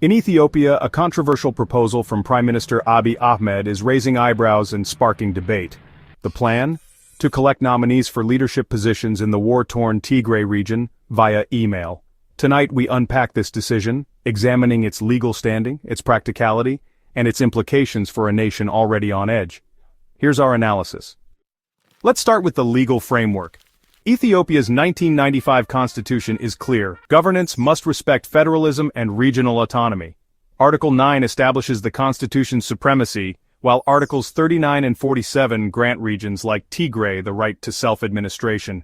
In Ethiopia, a controversial proposal from Prime Minister Abiy Ahmed is raising eyebrows and sparking debate. The plan? To collect nominees for leadership positions in the war-torn Tigray region via email. Tonight we unpack this decision, examining its legal standing, its practicality, and its implications for a nation already on edge. Here's our analysis. Let's start with the legal framework. Ethiopia's 1995 constitution is clear. Governance must respect federalism and regional autonomy. Article 9 establishes the constitution's supremacy, while Articles 39 and 47 grant regions like Tigray the right to self-administration.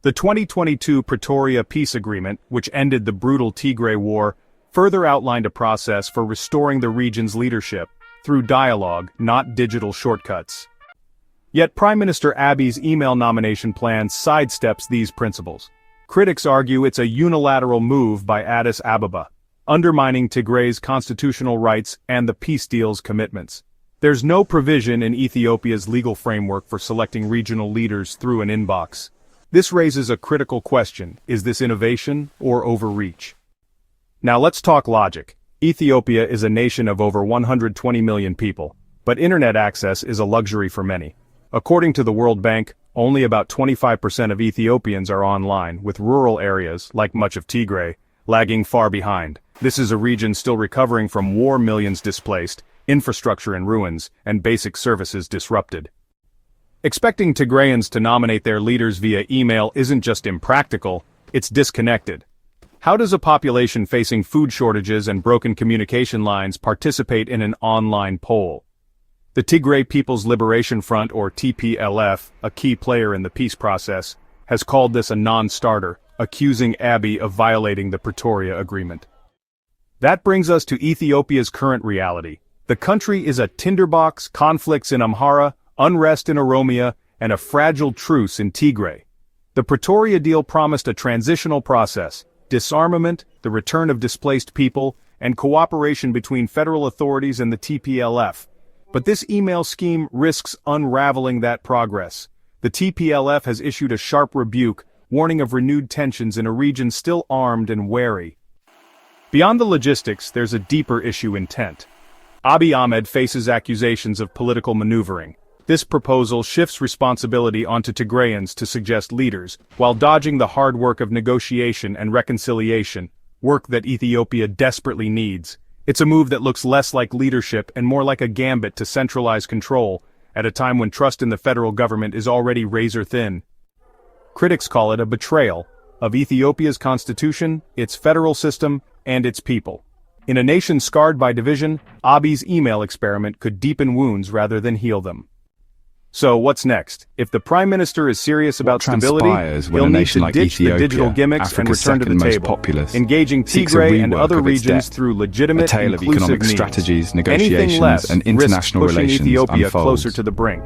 The 2022 Pretoria Peace Agreement, which ended the brutal Tigray War, further outlined a process for restoring the region's leadership, through dialogue, not digital shortcuts. Yet Prime Minister Abiy's email nomination plan sidesteps these principles. Critics argue it's a unilateral move by Addis Ababa, undermining Tigray's constitutional rights and the peace deal's commitments. There's no provision in Ethiopia's legal framework for selecting regional leaders through an inbox. This raises a critical question: is this innovation or overreach? Now let's talk logic. Ethiopia is a nation of over 120 million people, but internet access is a luxury for many. According to the World Bank, only about 25% of Ethiopians are online, with rural areas, like much of Tigray, lagging far behind. This is a region still recovering from war, millions displaced, infrastructure in ruins, and basic services disrupted. Expecting Tigrayans to nominate their leaders via email isn't just impractical, it's disconnected. How does a population facing food shortages and broken communication lines participate in an online poll? The Tigray People's Liberation Front, or TPLF, a key player in the peace process, has called this a non-starter, accusing Abiy of violating the Pretoria Agreement. That brings us to Ethiopia's current reality. The country is a tinderbox, conflicts in Amhara, unrest in Oromia, and a fragile truce in Tigray. The Pretoria deal promised a transitional process, disarmament, the return of displaced people, and cooperation between federal authorities and the TPLF. But this email scheme risks unraveling that progress. The TPLF has issued a sharp rebuke, warning of renewed tensions in a region still armed and wary. Beyond the logistics, there's a deeper issue: intent. Abiy Ahmed faces accusations of political maneuvering. This proposal shifts responsibility onto Tigrayans to suggest leaders, while dodging the hard work of negotiation and reconciliation, work that Ethiopia desperately needs. It's a move that looks less like leadership and more like a gambit to centralize control, at a time when trust in the federal government is already razor-thin. Critics call it a betrayal of Ethiopia's constitution, its federal system, and its people. In a nation scarred by division, Abiy's email experiment could deepen wounds rather than heal them. So what's next? If the Prime Minister is serious about stability, he'll need to ditch the digital gimmicks and return to the table, engaging Tigray and other regions through legitimate, inclusive means. Strategies, negotiations, Anything less and international risks pushing relations Ethiopia unfolds. closer to the brink.